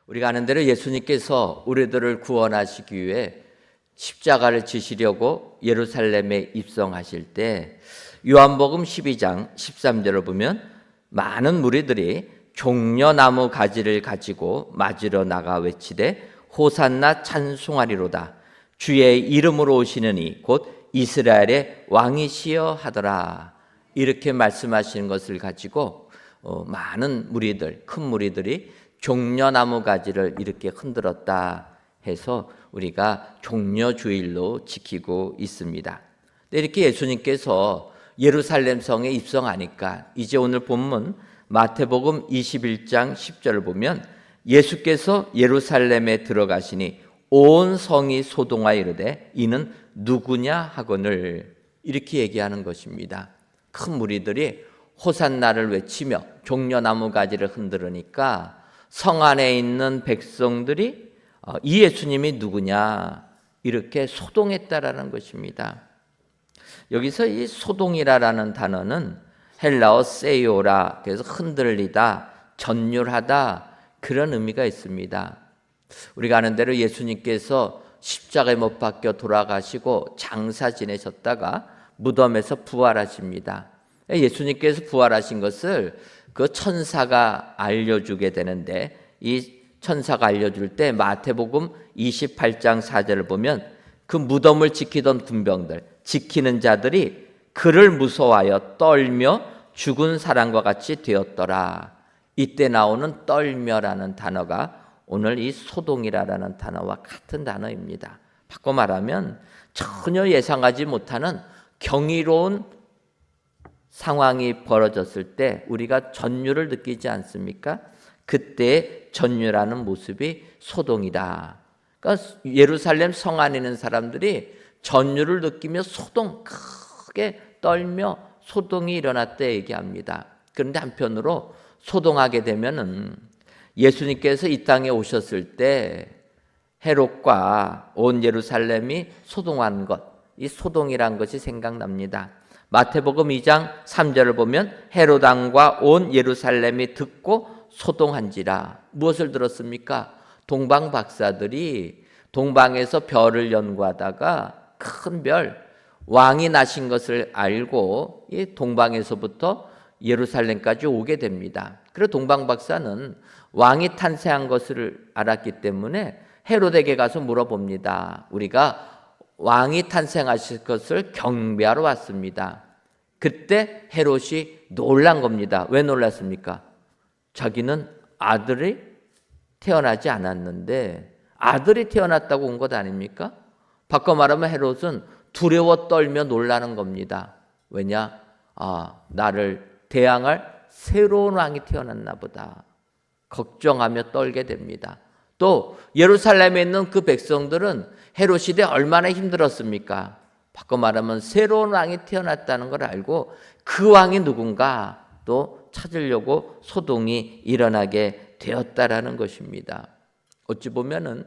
우리가 아는 대로 예수님께서 우리들을 구원하시기 위해 십자가를 지시려고 예루살렘에 입성하실 때 요한복음 12장 13절을 보면 많은 무리들이 종려나무 가지를 가지고 맞으러 나가 외치되 호산나 찬송하리로다. 주의 이름으로 오시느니 곧 이스라엘의 왕이시여 하더라. 이렇게 말씀하시는 것을 가지고 많은 무리들, 큰 무리들이 종려나무 가지를 이렇게 흔들었다 해서 우리가 종려주일로 지키고 있습니다. 이렇게 예수님께서 예루살렘 성에 입성하니까 이제 오늘 본문 마태복음 21장 10절을 보면 예수께서 예루살렘에 들어가시니 온 성이 소동하여 이르되 이는 누구냐 하거늘 이렇게 얘기하는 것입니다. 큰 무리들이 호산나를 외치며 종려나무 가지를 흔들으니까 성 안에 있는 백성들이 이 예수님이 누구냐 이렇게 소동했다라는 것입니다. 여기서 이 소동이라는 단어는 헬라어 세이오라, 그래서 흔들리다, 전율하다 그런 의미가 있습니다. 우리가 아는 대로 예수님께서 십자가에 못 박혀 돌아가시고 장사 지내셨다가 무덤에서 부활하십니다. 예수님께서 부활하신 것을 그 천사가 알려주게 되는데 이 천사가 알려줄 때 마태복음 28장 4절을 보면 그 무덤을 지키던 군병들, 지키는 자들이 그를 무서워하여 떨며 죽은 사람과 같이 되었더라. 이때 나오는 떨며라는 단어가 오늘 이 소동이라는 단어와 같은 단어입니다. 바꿔 말하면 전혀 예상하지 못하는 경이로운 상황이 벌어졌을 때 우리가 전율을 느끼지 않습니까? 그때 전율하는 모습이 소동이다. 그러니까 예루살렘 성 안에 있는 사람들이 전율을 느끼며 소동, 크게 떨며 소동이 일어났다 얘기합니다. 그런데 한편으로 소동하게 되면은 예수님께서 이 땅에 오셨을 때 헤롯과 온 예루살렘이 소동한 것, 이 소동이란 것이 생각납니다. 마태복음 2장 3절을 보면 헤롯 왕과 온 예루살렘이 듣고 소동한지라. 무엇을 들었습니까? 동방 박사들이 동방에서 별을 연구하다가 큰 별, 왕이 나신 것을 알고 이 동방에서부터 예루살렘까지 오게 됩니다. 그래서 동방 박사는 왕이 탄생한 것을 알았기 때문에 헤롯에게 가서 물어봅니다. 우리가 왕이 탄생하실 것을 경배하러 왔습니다. 그때 헤롯이 놀란 겁니다. 왜 놀랐습니까? 자기는 아들이 태어나지 않았는데 아들이 태어났다고 온 것 아닙니까? 바꿔 말하면 헤롯은 두려워 떨며 놀라는 겁니다. 왜냐? 나를 대항할 새로운 왕이 태어났나 보다. 걱정하며 떨게 됩니다. 또 예루살렘에 있는 그 백성들은 헤롯 시대 얼마나 힘들었습니까? 바꿔 말하면 새로운 왕이 태어났다는 걸 알고 그 왕이 누군가 또 찾으려고 소동이 일어나게 되었다라는 것입니다. 어찌 보면은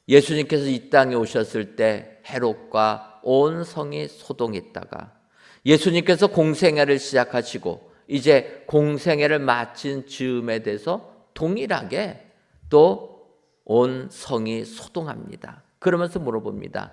예수님께서 이 땅에 오셨을 때 헤롯과 온 성이 소동했다가 예수님께서 공생애를 시작하시고 이제 공생애를 마친 즈음에 대해서 동일하게 또 온 성이 소동합니다. 그러면서 물어봅니다.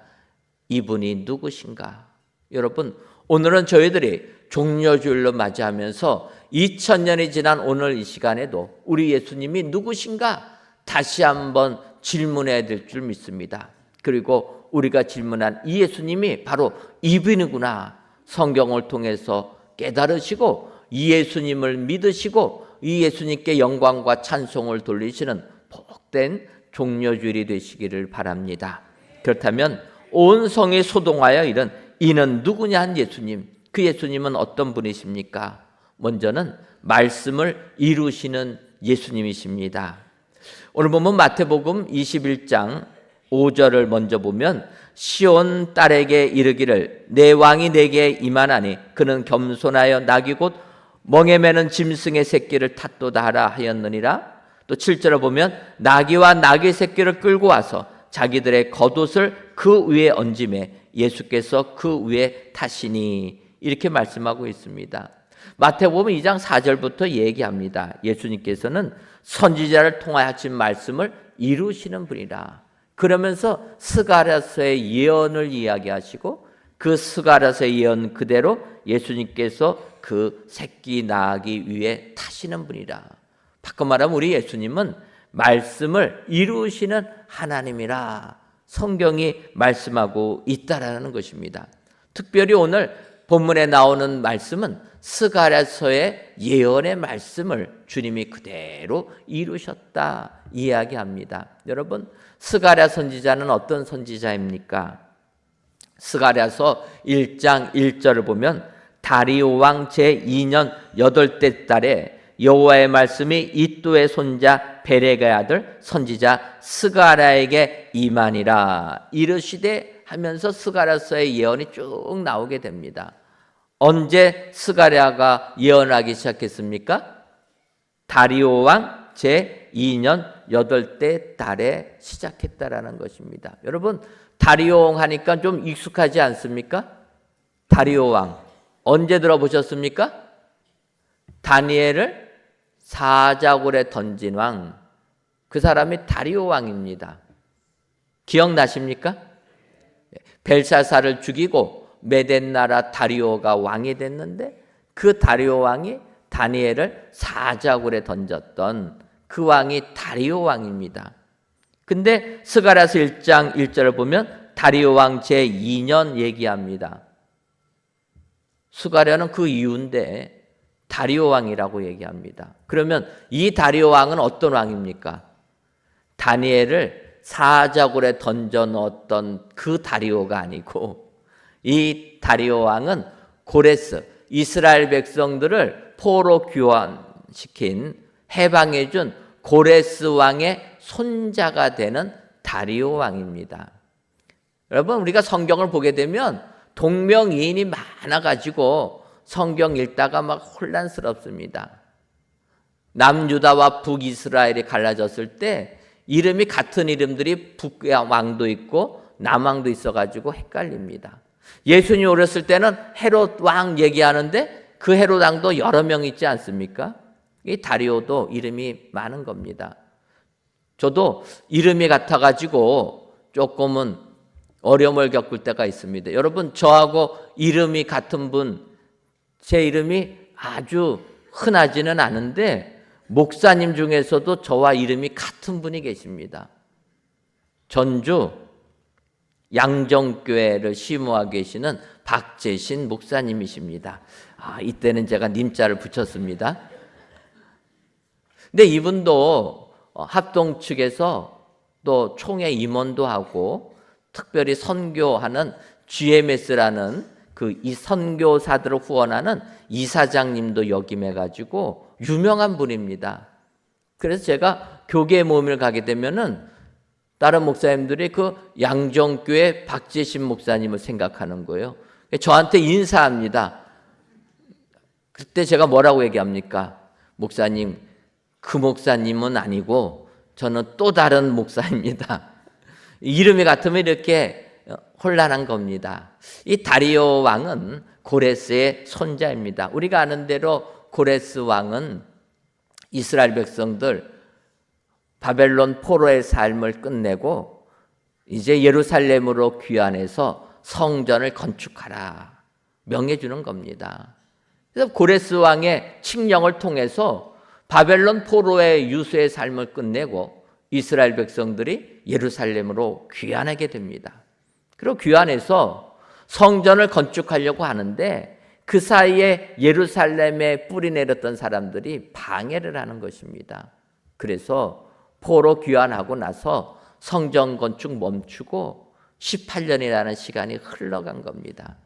이분이 누구신가? 여러분, 오늘은 저희들이 종려주일로 맞이하면서 2000년이 지난 오늘 이 시간에도 우리 예수님이 누구신가? 다시 한번 질문해야 될 줄 믿습니다. 그리고 우리가 질문한 이 예수님이 바로 이분이구나. 성경을 통해서 깨달으시고 이 예수님을 믿으시고 이 예수님께 영광과 찬송을 돌리시는 복된 종려주일이 되시기를 바랍니다. 그렇다면 온 성이 소동하여 이른 이는 누구냐 한 예수님, 그 예수님은 어떤 분이십니까? 먼저는 말씀을 이루시는 예수님이십니다. 오늘 보면 마태복음 21장 5절을 먼저 보면 시온 딸에게 이르기를 내 왕이 내게 임하나니 그는 겸손하여 낙이 곧 멍에 매는 짐승의 새끼를 탓도다 하라 하였느니라. 또 7절을 보면 나귀와 나귀 새끼를 끌고 와서 자기들의 겉옷을 그 위에 얹음에 예수께서 그 위에 타시니 이렇게 말씀하고 있습니다. 마태복음 2장 4절부터 얘기합니다. 예수님께서는 선지자를 통하여 하신 말씀을 이루시는 분이라. 그러면서 스가랴서의 예언을 이야기하시고 그 스가랴서의 예언 그대로 예수님께서 그 새끼 낳기 위해 타시는 분이라. 바꿔 말하면 우리 예수님은 말씀을 이루시는 하나님이라 성경이 말씀하고 있다라는 것입니다. 특별히 오늘 본문에 나오는 말씀은 스가랴서의 예언의 말씀을 주님이 그대로 이루셨다 이야기합니다. 여러분, 스가랴 선지자는 어떤 선지자입니까? 스가랴서 1장 1절을 보면 다리오 왕 제2년 8째 달에 여호와의 말씀이 이도의 손자 베레가의 아들 선지자 스가랴에게 임하니라 이르시되 하면서 스가랴서의 예언이 쭉 나오게 됩니다. 언제 스가랴가 예언하기 시작했습니까? 다리오 왕 제2년 8째 달에 시작했다라는 것입니다. 여러분, 다리오 왕 하니까 좀 익숙하지 않습니까? 다리오 왕 언제 들어보셨습니까? 다니엘을 사자굴에 던진 왕, 그 사람이 다리오 왕입니다. 기억나십니까? 벨사사를 죽이고 메덴 나라 다리오가 왕이 됐는데 그 다리오 왕이 다니엘을 사자굴에 던졌던 그 왕이 다리오 왕입니다. 근데 스가랴서 1장 1절을 보면 다리오 왕 제2년 얘기합니다. 스가랴는 그 이유인데 다리오 왕이라고 얘기합니다. 그러면 이 다리오 왕은 어떤 왕입니까? 다니엘을 사자굴에 던져 넣었던 그 다리오가 아니고 이 다리오 왕은 고레스, 이스라엘 백성들을 포로 귀환시킨 해방해준 고레스 왕의 손자가 되는 다리오 왕입니다. 여러분, 우리가 성경을 보게 되면 동명이인이 많아가지고 성경 읽다가 막 혼란스럽습니다. 남유다와 북이스라엘이 갈라졌을 때 이름이 같은 이름들이 북왕도 있고 남왕도 있어가지고 헷갈립니다. 예수님 어렸을 때는 헤롯 왕 얘기하는데 그 헤롯 왕도 여러 명 있지 않습니까? 이 다리오도 이름이 많은 겁니다. 저도 이름이 같아가지고 조금은 어려움을 겪을 때가 있습니다. 여러분, 저하고 이름이 같은 분, 제 이름이 아주 흔하지는 않은데 목사님 중에서도 저와 이름이 같은 분이 계십니다. 전주 양정교회를 시무하고 계시는 박재신 목사님이십니다. 이때는 제가 님자를 붙였습니다. 근데 이분도 합동 측에서 또 총회 임원도 하고 특별히 선교하는 GMS라는 이 선교사들을 후원하는 이사장님도 역임해가지고 유명한 분입니다. 그래서 제가 교계 모임을 가게 되면은 다른 목사님들이 그 양정교회 박재신 목사님을 생각하는 거예요. 저한테 인사합니다. 그때 제가 뭐라고 얘기합니까? 목사님, 그 목사님은 아니고 저는 또 다른 목사입니다. 이름이 같으면 이렇게 혼란한 겁니다. 이 다리오 왕은 고레스의 손자입니다. 우리가 아는 대로 고레스 왕은 이스라엘 백성들 바벨론 포로의 삶을 끝내고 이제 예루살렘으로 귀환해서 성전을 건축하라 명해주는 겁니다. 그래서 고레스 왕의 칙령을 통해서 바벨론 포로의 유수의 삶을 끝내고 이스라엘 백성들이 예루살렘으로 귀환하게 됩니다. 그리고 귀환해서 성전을 건축하려고 하는데 그 사이에 예루살렘에 뿌리 내렸던 사람들이 방해를 하는 것입니다. 그래서 포로 귀환하고 나서 성전 건축 멈추고 18년이라는 시간이 흘러간 겁니다.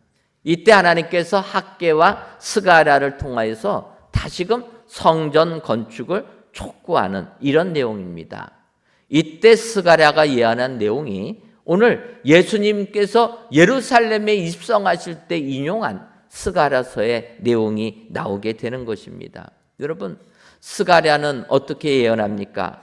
이때 하나님께서 학개와 스가랴를 통하여서 다시금 성전 건축을 촉구하는 이런 내용입니다. 이때 스가랴가 예언한 내용이 오늘 예수님께서 예루살렘에 입성하실 때 인용한 스가랴서의 내용이 나오게 되는 것입니다. 여러분, 스가랴는 어떻게 예언합니까?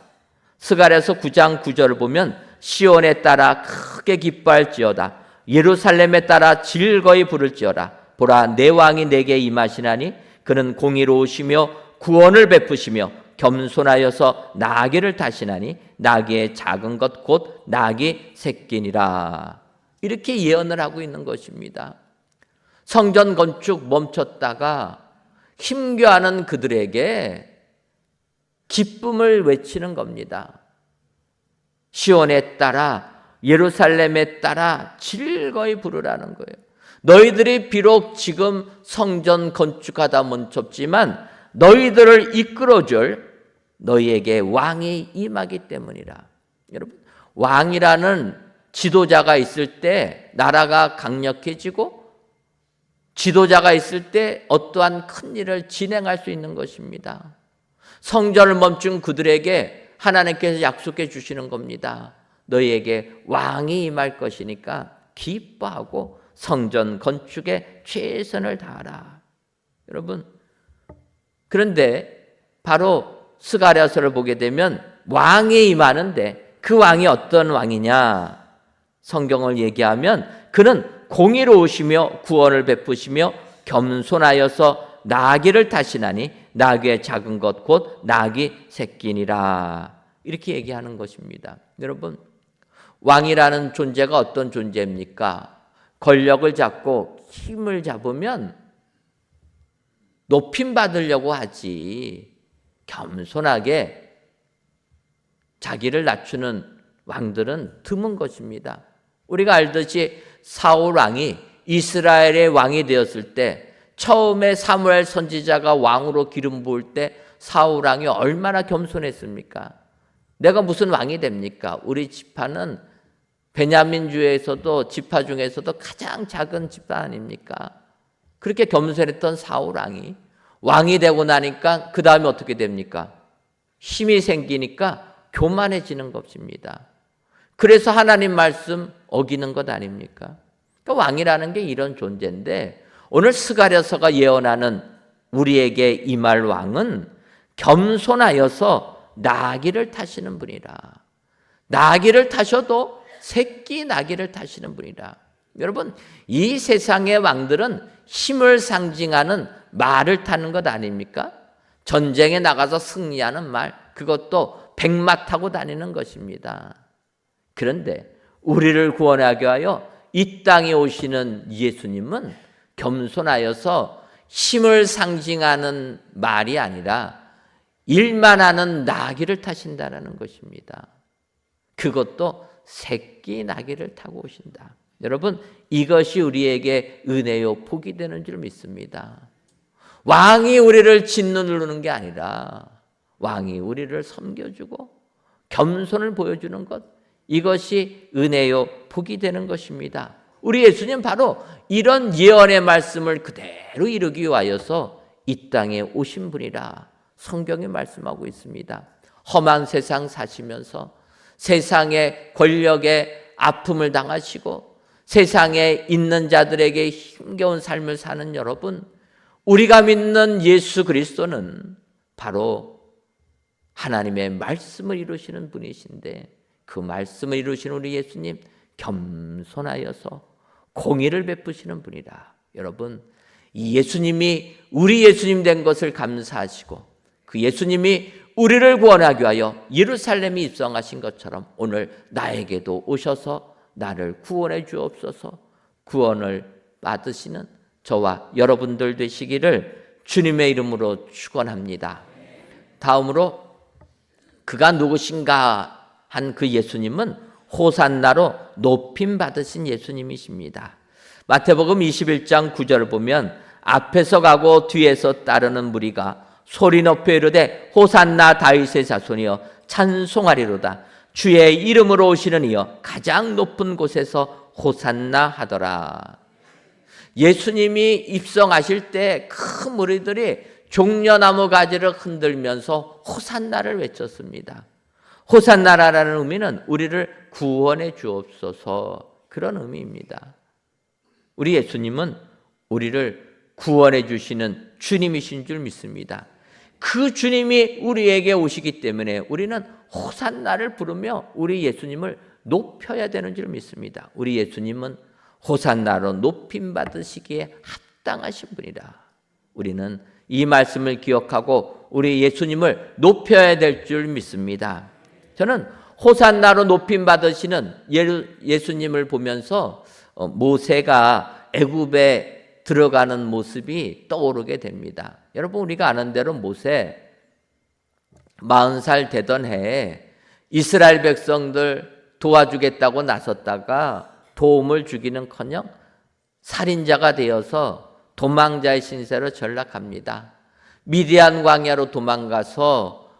스가랴서 9장 9절을 보면 시온에 따라 크게 기뻐할지어다. 예루살렘에 따라 즐거이 부를지어다. 보라, 내 왕이 내게 임하시나니 그는 공의로우시며 구원을 베푸시며 겸손하여서 나귀를 타시나니 나귀의 작은 것 곧 나귀 새끼니라. 이렇게 예언을 하고 있는 것입니다. 성전 건축 멈췄다가 힘겨워하는 그들에게 기쁨을 외치는 겁니다. 시온에 따라 예루살렘에 따라 즐거이 부르라는 거예요. 너희들이 비록 지금 성전 건축하다 멈췄지만 너희들을 이끌어줄 너희에게 왕이 임하기 때문이라. 여러분, 왕이라는 지도자가 있을 때 나라가 강력해지고 지도자가 있을 때 어떠한 큰 일을 진행할 수 있는 것입니다. 성전을 멈춘 그들에게 하나님께서 약속해 주시는 겁니다. 너희에게 왕이 임할 것이니까 기뻐하고 성전 건축에 최선을 다하라. 여러분, 그런데 바로 스가랴서를 보게 되면 왕이 임하는데 그 왕이 어떤 왕이냐? 성경을 얘기하면 그는 공의로우시며 구원을 베푸시며 겸손하여서 나귀를 타시나니 나귀의 작은 것 곧 나귀 새끼니라. 이렇게 얘기하는 것입니다. 여러분, 왕이라는 존재가 어떤 존재입니까? 권력을 잡고 힘을 잡으면 높임 받으려고 하지 겸손하게 자기를 낮추는 왕들은 드문 것입니다. 우리가 알듯이 사울 왕이 이스라엘의 왕이 되었을 때 처음에 사무엘 선지자가 왕으로 기름 부을 때 사울 왕이 얼마나 겸손했습니까? 내가 무슨 왕이 됩니까? 우리 지파는 베냐민 주에서도 지파 중에서도 가장 작은 지파 아닙니까? 그렇게 겸손했던 사울 왕이 되고 나니까 그 다음에 어떻게 됩니까? 힘이 생기니까 교만해지는 것입니다. 그래서 하나님 말씀 어기는 것 아닙니까? 그러니까 왕이라는 게 이런 존재인데 오늘 스가랴서가 예언하는 우리에게 임할 왕은 겸손하여서 나귀를 타시는 분이라. 나귀를 타셔도 새끼 나귀를 타시는 분이라. 여러분, 이 세상의 왕들은 힘을 상징하는 말을 타는 것 아닙니까? 전쟁에 나가서 승리하는 말, 그것도 백마 타고 다니는 것입니다. 그런데 우리를 구원하게 하여 이 땅에 오시는 예수님은 겸손하여서 힘을 상징하는 말이 아니라 일만 하는 나귀를 타신다는 것입니다. 그것도 새끼 나귀를 타고 오신다. 여러분, 이것이 우리에게 은혜요 복이 되는 줄 믿습니다. 왕이 우리를 짓누르는 게 아니라 왕이 우리를 섬겨주고 겸손을 보여주는 것, 이것이 은혜요 복이 되는 것입니다. 우리 예수님 바로 이런 예언의 말씀을 그대로 이루기 위하여서 이 땅에 오신 분이라 성경이 말씀하고 있습니다. 험한 세상 사시면서 세상의 권력에 아픔을 당하시고 세상에 있는 자들에게 힘겨운 삶을 사는 여러분, 우리가 믿는 예수 그리스도는 바로 하나님의 말씀을 이루시는 분이신데 그 말씀을 이루신 우리 예수님 겸손하여서 공의를 베푸시는 분이라. 여러분, 이 예수님이 우리 예수님 된 것을 감사하시고 그 예수님이 우리를 구원하기 위하여 예루살렘에 입성하신 것처럼 오늘 나에게도 오셔서 나를 구원해 주옵소서. 구원을 받으시는 저와 여러분들 되시기를 주님의 이름으로 축원합니다. 다음으로 그가 누구신가 한 그 예수님은 호산나로 높임 받으신 예수님이십니다. 마태복음 21장 9절을 보면 앞에서 가고 뒤에서 따르는 무리가 소리 높여 이르되 호산나 다윗의 자손이여 찬송하리로다. 주의 이름으로 오시는 이여 가장 높은 곳에서 호산나 하더라. 예수님이 입성하실 때 큰 무리들이 종려나무 가지를 흔들면서 호산나를 외쳤습니다. 호산나라라는 의미는 우리를 구원해 주옵소서, 그런 의미입니다. 우리 예수님은 우리를 구원해 주시는 주님이신 줄 믿습니다. 그 주님이 우리에게 오시기 때문에 우리는 호산나를 부르며 우리 예수님을 높여야 되는 줄 믿습니다. 우리 예수님은 호산나로 높임 받으시기에 합당하신 분이라. 우리는 이 말씀을 기억하고 우리 예수님을 높여야 될 줄 믿습니다. 저는 호산나로 높임 받으시는 예수님을 보면서 모세가 애굽에 들어가는 모습이 떠오르게 됩니다. 여러분, 우리가 아는 대로 모세 40살 되던 해에 이스라엘 백성들 도와주겠다고 나섰다가 도움을 주기는커녕 살인자가 되어서 도망자의 신세로 전락합니다. 미디안 광야로 도망가서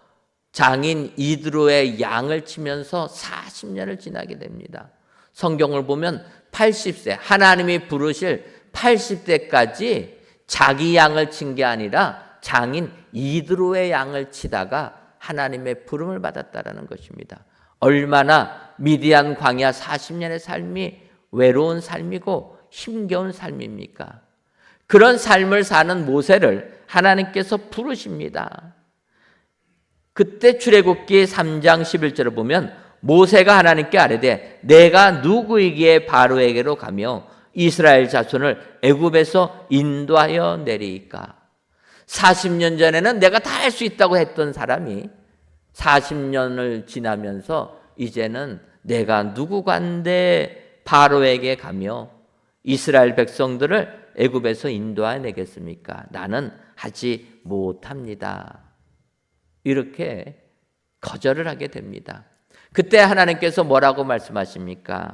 장인 이드로의 양을 치면서 40년을 지나게 됩니다. 성경을 보면 80세, 하나님이 부르실 80세까지 자기 양을 친 게 아니라 장인 이드로의 양을 치다가 하나님의 부름을 받았다라는 것입니다. 얼마나 미디안 광야 40년의 삶이 외로운 삶이고 힘겨운 삶입니까? 그런 삶을 사는 모세를 하나님께서 부르십니다. 그때 출애굽기 3장 11절을 보면 모세가 하나님께 아뢰되 내가 누구이기에 바로에게로 가며 이스라엘 자손을 애굽에서 인도하여 내리이까. 40년 전에는 내가 다 할 수 있다고 했던 사람이 40년을 지나면서 이제는 내가 누구간데 바로에게 가며 이스라엘 백성들을 애굽에서 인도하여 내겠습니까? 나는 하지 못합니다. 이렇게 거절을 하게 됩니다. 그때 하나님께서 뭐라고 말씀하십니까?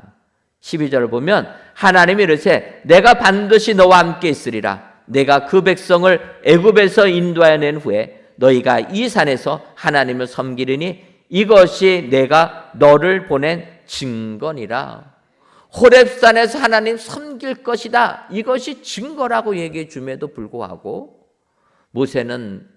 12절을 보면 하나님이 이르시되 내가 반드시 너와 함께 있으리라. 내가 그 백성을 애굽에서 인도하여 낸 후에 너희가 이 산에서 하나님을 섬기리니 이것이 내가 너를 보낸 증거니라. 호렙산에서 하나님 섬길 것이다. 이것이 증거라고 얘기해 줌에도 불구하고 모세는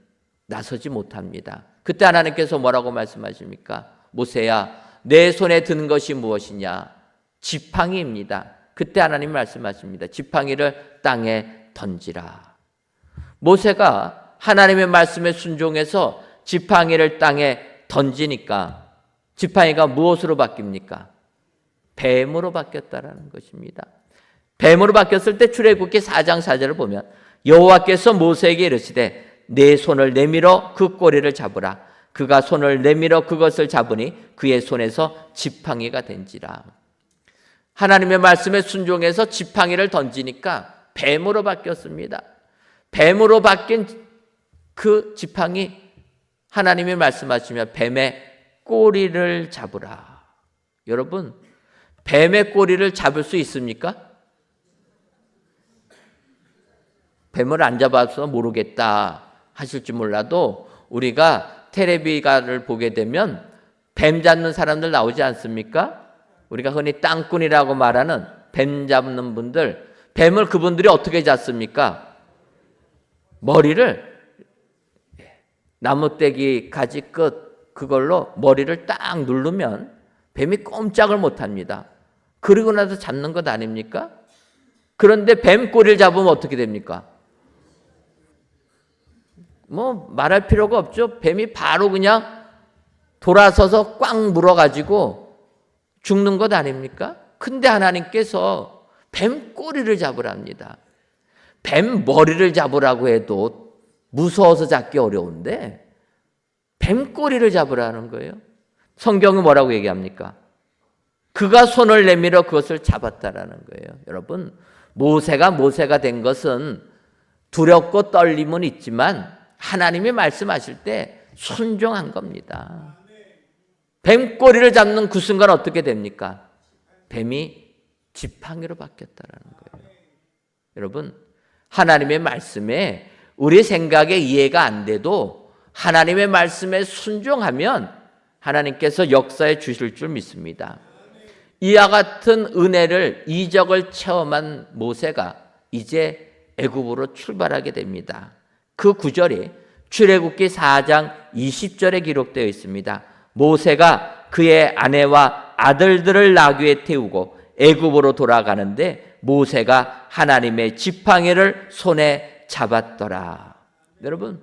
나서지 못합니다. 그때 하나님께서 뭐라고 말씀하십니까? 모세야, 내 손에 든 것이 무엇이냐? 지팡이입니다. 그때 하나님 말씀하십니다. 지팡이를 땅에 던지라. 모세가 하나님의 말씀에 순종해서 지팡이를 땅에 던지니까 지팡이가 무엇으로 바뀝니까? 뱀으로 바뀌었다라는 것입니다. 뱀으로 바뀌었을 때 출애굽기 4장 4절을 보면 여호와께서 모세에게 이르시되 내 손을 내밀어 그 꼬리를 잡으라. 그가 손을 내밀어 그것을 잡으니 그의 손에서 지팡이가 된지라. 하나님의 말씀에 순종해서 지팡이를 던지니까 뱀으로 바뀌었습니다. 뱀으로 바뀐 그 지팡이, 하나님이 말씀하시면 뱀의 꼬리를 잡으라. 여러분, 뱀의 꼬리를 잡을 수 있습니까? 뱀을 안 잡아서 모르겠다 하실지 몰라도 우리가 텔레비가를 보게 되면 뱀 잡는 사람들 나오지 않습니까? 우리가 흔히 땅꾼이라고 말하는 뱀 잡는 분들, 뱀을 그분들이 어떻게 잡습니까? 머리를 나무떼기 가지 끝 그걸로 머리를 딱 누르면 뱀이 꼼짝을 못합니다. 그리고 나서 잡는 것 아닙니까? 그런데 뱀 꼬리를 잡으면 어떻게 됩니까? 뭐 말할 필요가 없죠. 뱀이 바로 그냥 돌아서서 꽉 물어가지고 죽는 것 아닙니까? 근데 하나님께서 뱀 꼬리를 잡으랍니다. 뱀 머리를 잡으라고 해도 무서워서 잡기 어려운데 뱀 꼬리를 잡으라는 거예요. 성경은 뭐라고 얘기합니까? 그가 손을 내밀어 그것을 잡았다라는 거예요. 여러분, 모세가 된 것은 두렵고 떨림은 있지만 하나님이 말씀하실 때 순종한 겁니다. 뱀 꼬리를 잡는 그 순간 어떻게 됩니까? 뱀이 지팡이로 바뀌었다라는 거예요. 여러분, 하나님의 말씀에 우리 생각에 이해가 안 돼도 하나님의 말씀에 순종하면 하나님께서 역사해 주실 줄 믿습니다. 이와 같은 은혜를, 이적을 체험한 모세가 이제 애굽으로 출발하게 됩니다. 그 구절이 출애굽기 4장 20절에 기록되어 있습니다. 모세가 그의 아내와 아들들을 나귀에 태우고 애굽으로 돌아가는데 모세가 하나님의 지팡이를 손에 잡았더라. 여러분,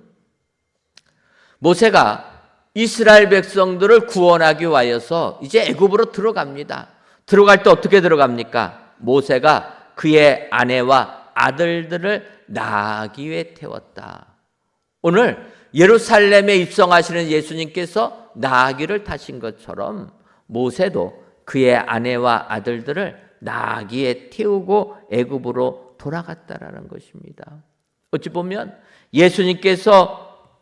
모세가 이스라엘 백성들을 구원하기 위하여서 이제 애굽으로 들어갑니다. 들어갈 때 어떻게 들어갑니까? 모세가 그의 아내와 아들들을 나귀에 태웠다. 오늘 예루살렘에 입성하시는 예수님께서 나귀를 타신 것처럼 모세도 그의 아내와 아들들을 나귀에 태우고 애굽으로 돌아갔다라는 것입니다. 어찌 보면 예수님께서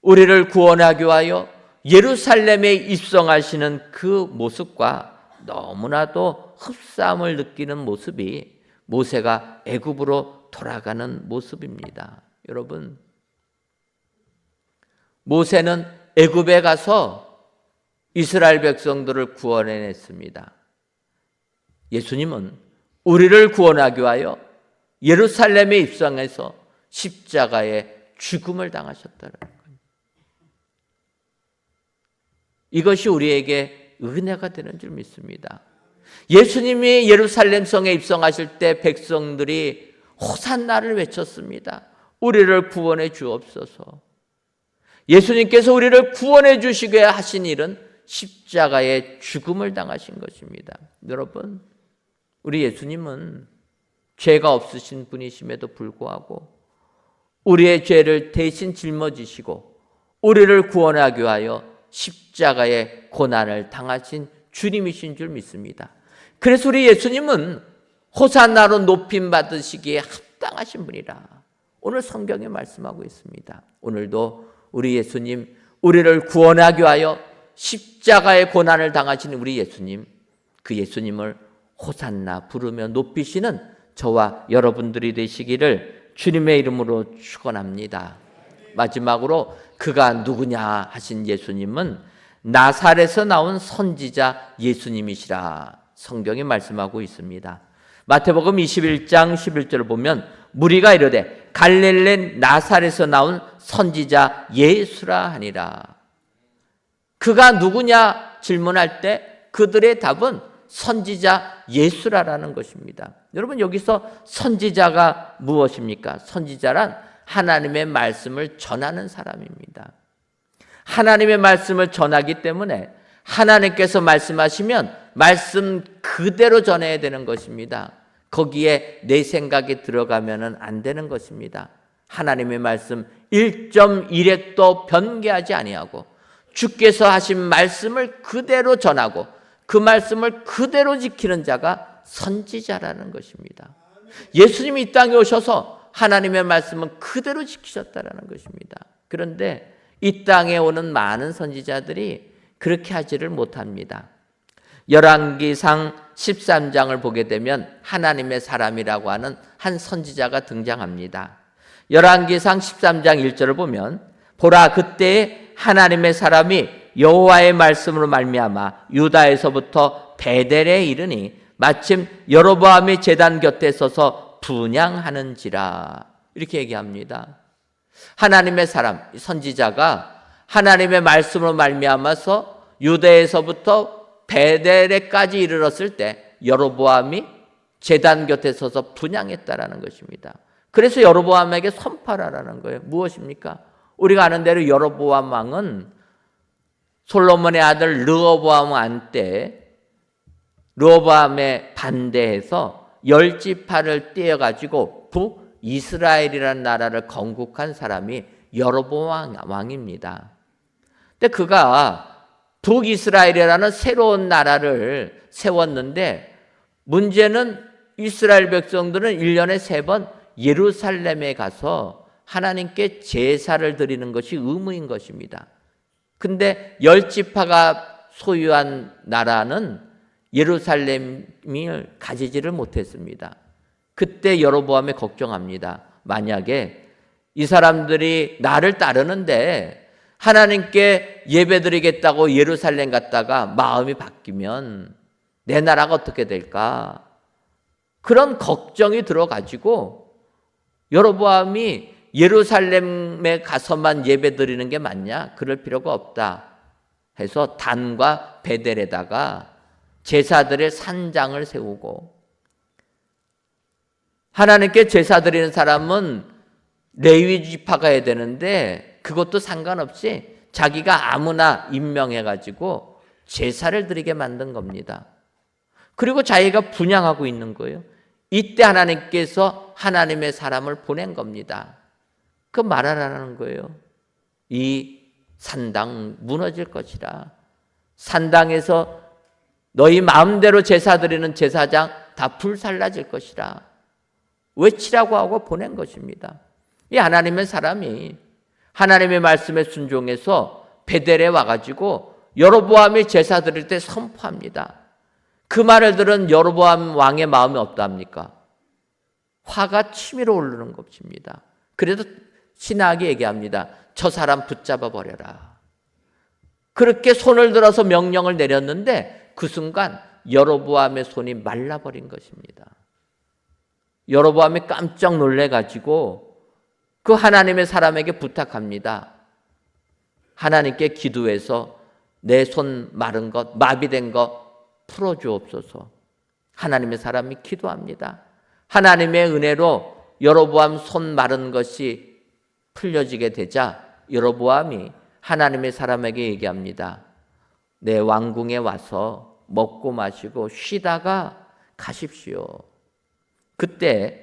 우리를 구원하기 위하여 예루살렘에 입성하시는 그 모습과 너무나도 흡사함을 느끼는 모습이 모세가 애굽으로 돌아가는 모습입니다. 여러분, 모세는 애굽에 가서 이스라엘 백성들을 구원해냈습니다. 예수님은 우리를 구원하기 위하여 예루살렘에 입성해서 십자가에 죽음을 당하셨다는 거예요. 이것이 우리에게 은혜가 되는 줄 믿습니다. 예수님이 예루살렘 성에 입성하실 때 백성들이 호산나를 외쳤습니다. 우리를 구원해 주옵소서. 예수님께서 우리를 구원해 주시게 하신 일은 십자가에 죽음을 당하신 것입니다. 여러분, 우리 예수님은 죄가 없으신 분이심에도 불구하고 우리의 죄를 대신 짊어지시고 우리를 구원하기 위하여 십자가의 고난을 당하신 주님이신 줄 믿습니다. 그래서 우리 예수님은 호산나로 높임 받으시기에 합당하신 분이라 오늘 성경에 말씀하고 있습니다. 오늘도 우리 예수님, 우리를 구원하기 위하여 십자가의 고난을 당하신 우리 예수님, 그 예수님을 호산나 부르며 높이시는 저와 여러분들이 되시기를 주님의 이름으로 축원합니다. 마지막으로 그가 누구냐 하신 예수님은 나사렛에서 나온 선지자 예수님이시라 성경이 말씀하고 있습니다. 마태복음 21장 11절을 보면 무리가 이르되 갈릴리 나사렛에서 나온 선지자 예수라 하니라. 그가 누구냐 질문할 때 그들의 답은 선지자 예수라라는 것입니다. 여러분, 여기서 선지자가 무엇입니까? 선지자란 하나님의 말씀을 전하는 사람입니다. 하나님의 말씀을 전하기 때문에 하나님께서 말씀하시면 말씀 그대로 전해야 되는 것입니다. 거기에 내 생각이 들어가면 안 되는 것입니다. 하나님의 말씀 1.1획도 변개하지 아니하고 주께서 하신 말씀을 그대로 전하고 그 말씀을 그대로 지키는 자가 선지자라는 것입니다. 예수님이 이 땅에 오셔서 하나님의 말씀은 그대로 지키셨다라는 것입니다. 그런데 이 땅에 오는 많은 선지자들이 그렇게 하지를 못합니다. 열왕기상 13장을 보게 되면 하나님의 사람이라고 하는 한 선지자가 등장합니다. 열왕기상 13장 1절을 보면 보라, 그때에 하나님의 사람이 여호와의 말씀으로 말미암아 유다에서부터 베델에 이르니 마침 여로보암이 제단 곁에 서서 분향하는지라, 이렇게 얘기합니다. 하나님의 사람, 선지자가 하나님의 말씀으로 말미암아서 유다에서부터 베델에까지 이르렀을 때 여로보암이 제단 곁에 서서 분향했다라는 것입니다. 그래서 여로보암에게 선포하라는 거예요. 무엇입니까? 우리가 아는 대로 여로보암 왕은 솔로몬의 아들 르호보암 왕 때 르호보암에 반대해서 10지파를 떼어가지고 북이스라엘이라는 나라를 건국한 사람이 여로보암 왕입니다. 근데 그가 북이스라엘이라는 새로운 나라를 세웠는데 문제는 이스라엘 백성들은 1년에 3번 예루살렘에 가서 하나님께 제사를 드리는 것이 의무인 것입니다. 근데 10지파가 소유한 나라는 예루살렘을 가지지를 못했습니다. 그때 여로보암이 걱정합니다. 만약에 이 사람들이 나를 따르는데 하나님께 예배드리겠다고 예루살렘 갔다가 마음이 바뀌면 내 나라가 어떻게 될까? 그런 걱정이 들어가지고 여로보암이 예루살렘에 가서만 예배드리는 게 맞냐? 그럴 필요가 없다 해서 단과 베델에다가 제사들의 산장을 세우고, 하나님께 제사 드리는 사람은 레위 지파가 해야 되는데 그것도 상관없이 자기가 아무나 임명해가지고 제사를 드리게 만든 겁니다. 그리고 자기가 분향하고 있는 거예요. 이때 하나님께서 하나님의 사람을 보낸 겁니다. 그 말하라는 거예요. 이 산당 무너질 것이라. 산당에서 너희 마음대로 제사 드리는 제사장 다 불살라질 것이라 외치라고 하고 보낸 것입니다. 이 하나님의 사람이 하나님의 말씀에 순종해서 베델에 와가지고 여로보암이 제사 드릴 때 선포합니다. 그 말을 들은 여로보암 왕의 마음이 어떠합니까? 화가 치밀어 오르는 것입니다. 그래도 신하에게 얘기합니다. 저 사람 붙잡아 버려라. 그렇게 손을 들어서 명령을 내렸는데 그 순간 여로보암의 손이 말라버린 것입니다. 여로보암이 깜짝 놀래가지고 그 하나님의 사람에게 부탁합니다. 하나님께 기도해서 내 손 마른 것, 마비된 것 풀어주옵소서. 하나님의 사람이 기도합니다. 하나님의 은혜로 여로보암 손 마른 것이 풀려지게 되자 여로보암이 하나님의 사람에게 얘기합니다. 내 왕궁에 와서 먹고 마시고 쉬다가 가십시오. 그때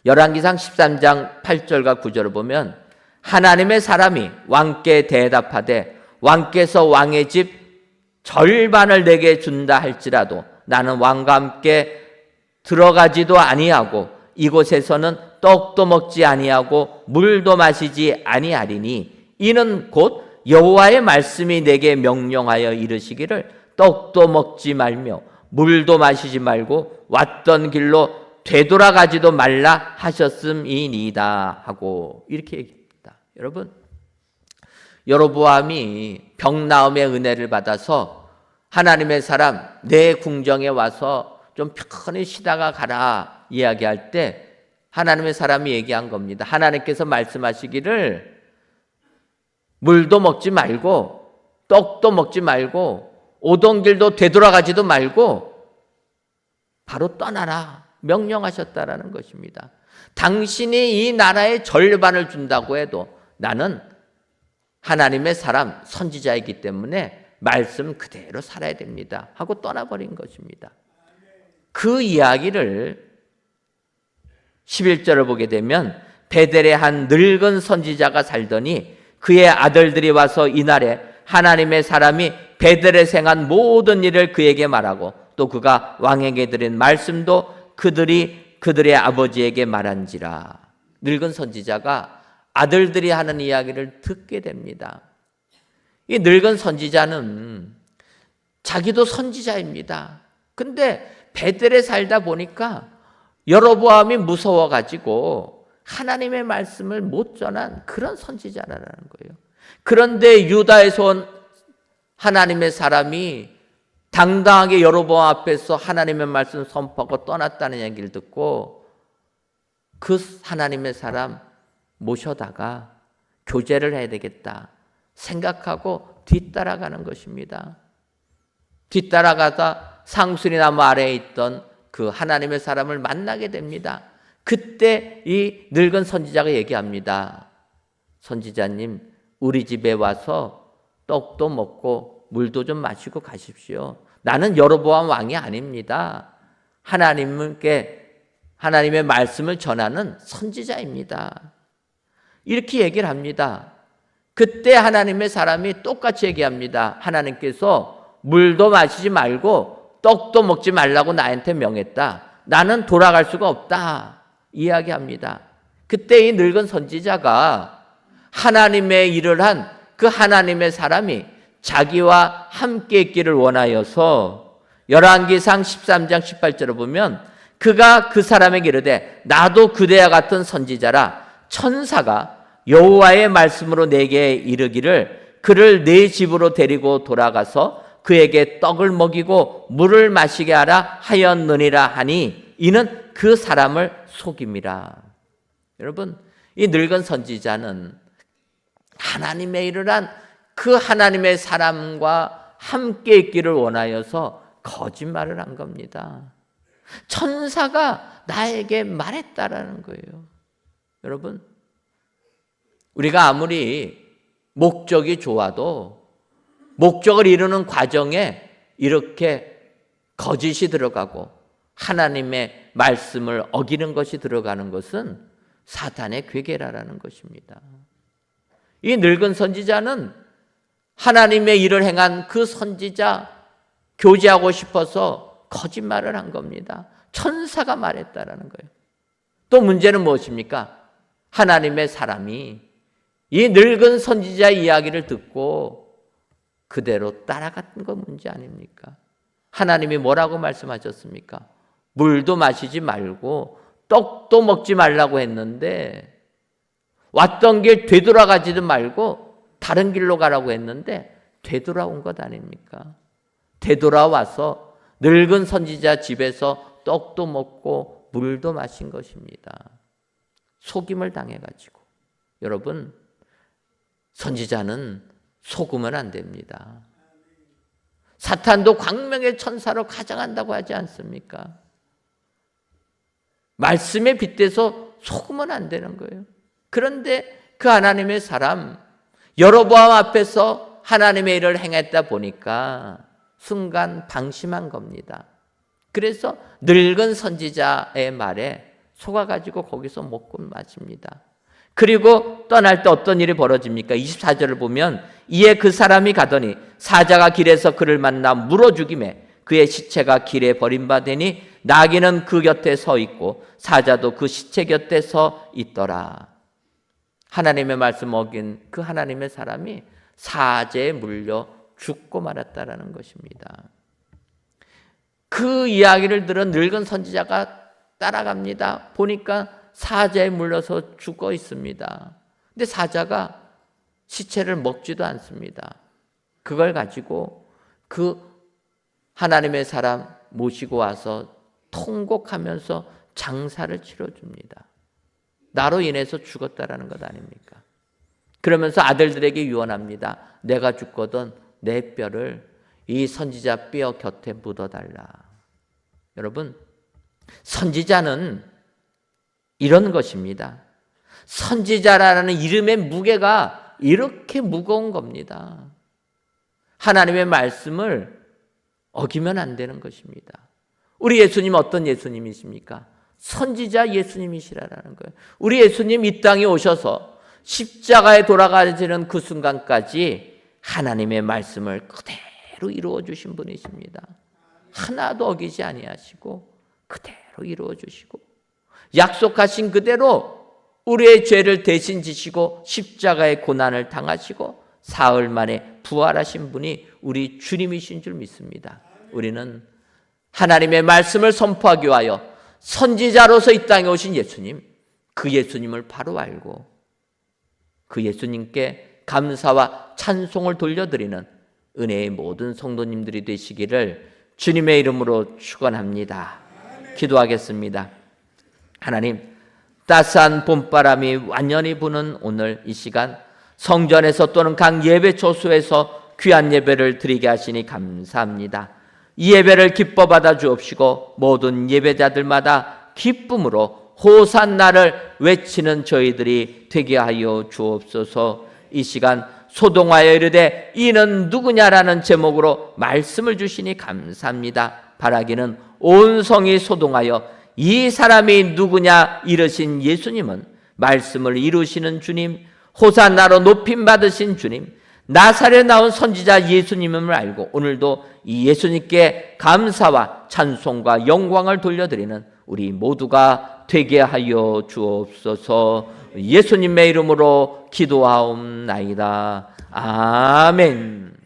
열왕기상 13장 8절과 9절을 보면 하나님의 사람이 왕께 대답하되 왕께서 왕의 집 절반을 내게 준다 할지라도 나는 왕과 함께 들어가지도 아니하고 이곳에서는 떡도 먹지 아니하고 물도 마시지 아니하리니 이는 곧 여호와의 말씀이 내게 명령하여 이르시기를 떡도 먹지 말며 물도 마시지 말고 왔던 길로 되돌아가지도 말라 하셨음이니이다 하고 이렇게 얘기합니다. 여러분, 여로보암이 병나음의 은혜를 받아서 하나님의 사람 내 궁정에 와서 좀 편히 쉬다가 가라 이야기할 때 하나님의 사람이 얘기한 겁니다. 하나님께서 말씀하시기를 물도 먹지 말고 떡도 먹지 말고 오던 길도 되돌아가지도 말고 바로 떠나라 명령하셨다라는 것입니다. 당신이 이 나라의 절반을 준다고 해도 나는 하나님의 사람 선지자이기 때문에 말씀 그대로 살아야 됩니다 하고 떠나버린 것입니다. 그 이야기를 11절을 보게 되면 베델에 한 늙은 선지자가 살더니 그의 아들들이 와서 이날에 하나님의 사람이 베델에 행한 모든 일을 그에게 말하고 또 그가 왕에게 드린 말씀도 그들이 그들의 아버지에게 말한지라. 늙은 선지자가 아들들이 하는 이야기를 듣게 됩니다. 이 늙은 선지자는 자기도 선지자입니다. 근데 베델에 살다 보니까 여로보암이 무서워가지고 하나님의 말씀을 못 전한 그런 선지자라는 거예요. 그런데 유다에서 온 하나님의 사람이 당당하게 여로보암 앞에서 하나님의 말씀 선포하고 떠났다는 얘기를 듣고 그 하나님의 사람 모셔다가 교제를 해야 되겠다 생각하고 뒤따라가는 것입니다. 뒤따라가다 상수리 나무 아래에 있던 그 하나님의 사람을 만나게 됩니다. 그때 이 늙은 선지자가 얘기합니다. 선지자님, 우리 집에 와서 떡도 먹고 물도 좀 마시고 가십시오. 나는 여로보암 왕이 아닙니다. 하나님의 말씀을 전하는 선지자입니다. 이렇게 얘기를 합니다. 그때 하나님의 사람이 똑같이 얘기합니다. 하나님께서 물도 마시지 말고 떡도 먹지 말라고 나한테 명했다. 나는 돌아갈 수가 없다. 이야기합니다. 그때 이 늙은 선지자가 하나님의 일을 한 그 하나님의 사람이 자기와 함께 있기를 원하여서 열왕기상 13장 18절을 보면 그가 그 사람에게 이르되 나도 그대와 같은 선지자라 천사가 여호와의 말씀으로 내게 이르기를 그를 내 집으로 데리고 돌아가서 그에게 떡을 먹이고 물을 마시게 하라 하였느니라 하니 이는 그 사람을 속임이라. 여러분, 이 늙은 선지자는 하나님의 일을 한 그 하나님의 사람과 함께 있기를 원하여서 거짓말을 한 겁니다. 천사가 나에게 말했다라는 거예요. 여러분, 우리가 아무리 목적이 좋아도 목적을 이루는 과정에 이렇게 거짓이 들어가고 하나님의 말씀을 어기는 것이 들어가는 것은 사탄의 괴계라라는 것입니다. 이 늙은 선지자는 하나님의 일을 행한 그 선지자 교제하고 싶어서 거짓말을 한 겁니다. 천사가 말했다라는 거예요. 또 문제는 무엇입니까? 하나님의 사람이 이 늙은 선지자의 이야기를 듣고 그대로 따라갔던 건 문제 아닙니까? 하나님이 뭐라고 말씀하셨습니까? 물도 마시지 말고 떡도 먹지 말라고 했는데, 왔던 길 되돌아가지도 말고 다른 길로 가라고 했는데 되돌아온 것 아닙니까? 되돌아와서 늙은 선지자 집에서 떡도 먹고 물도 마신 것입니다. 속임을 당해가지고. 여러분, 선지자는 속으면 안 됩니다. 사탄도 광명의 천사로 가장한다고 하지 않습니까? 말씀에 빗대서 속으면 안 되는 거예요. 그런데 그 하나님의 사람, 여로보암 앞에서 하나님의 일을 행했다 보니까 순간 방심한 겁니다. 그래서 늙은 선지자의 말에 속아가지고 거기서 먹고 마십니다. 그리고 떠날 때 어떤 일이 벌어집니까? 24절을 보면 이에 그 사람이 가더니 사자가 길에서 그를 만나 물어 죽이매 그의 시체가 길에 버림받으니 나귀는 그 곁에 서 있고 사자도 그 시체 곁에 서 있더라. 하나님의 말씀 어긴 그 하나님의 사람이 사자에 물려 죽고 말았다라는 것입니다. 그 이야기를 들은 늙은 선지자가 따라갑니다. 보니까 사자에 물려서 죽어 있습니다. 근데 사자가 시체를 먹지도 않습니다. 그걸 가지고 그 하나님의 사람 모시고 와서 통곡하면서 장사를 치러줍니다. 나로 인해서 죽었다라는 것 아닙니까? 그러면서 아들들에게 유언합니다. 내가 죽거든 내 뼈를 이 선지자 뼈 곁에 묻어달라. 여러분, 선지자는 이런 것입니다. 선지자라는 이름의 무게가 이렇게 무거운 겁니다. 하나님의 말씀을 어기면 안 되는 것입니다. 우리 예수님 어떤 예수님이십니까? 선지자 예수님이시라는 거예요. 우리 예수님 이 땅에 오셔서 십자가에 돌아가시는 그 순간까지 하나님의 말씀을 그대로 이루어 주신 분이십니다. 하나도 어기지 아니하시고 그대로 이루어 주시고 약속하신 그대로 우리의 죄를 대신 지시고 십자가의 고난을 당하시고 사흘 만에 부활하신 분이 우리 주님이신 줄 믿습니다. 우리는 하나님의 말씀을 선포하기 위하여 선지자로서 이 땅에 오신 예수님, 그 예수님을 바로 알고 그 예수님께 감사와 찬송을 돌려드리는 은혜의 모든 성도님들이 되시기를 주님의 이름으로 축원합니다. 기도하겠습니다. 하나님, 따스한 봄바람이 완연히 부는 오늘 이 시간 성전에서 또는 각 예배 초소에서 귀한 예배를 드리게 하시니 감사합니다. 이 예배를 기뻐 받아 주옵시고 모든 예배자들마다 기쁨으로 호산나를 외치는 저희들이 되게 하여 주옵소서. 이 시간 소동하여 이르되 이는 누구냐라는 제목으로 말씀을 주시니 감사합니다. 바라기는 온 성이 소동하여 이 사람이 누구냐 이르신 예수님은 말씀을 이루시는 주님, 호산나로 높임 받으신 주님, 나사렛에 나온 선지자 예수님임을 알고 오늘도 이 예수님께 감사와 찬송과 영광을 돌려드리는 우리 모두가 되게 하여 주옵소서. 예수님의 이름으로 기도하옵나이다. 아멘.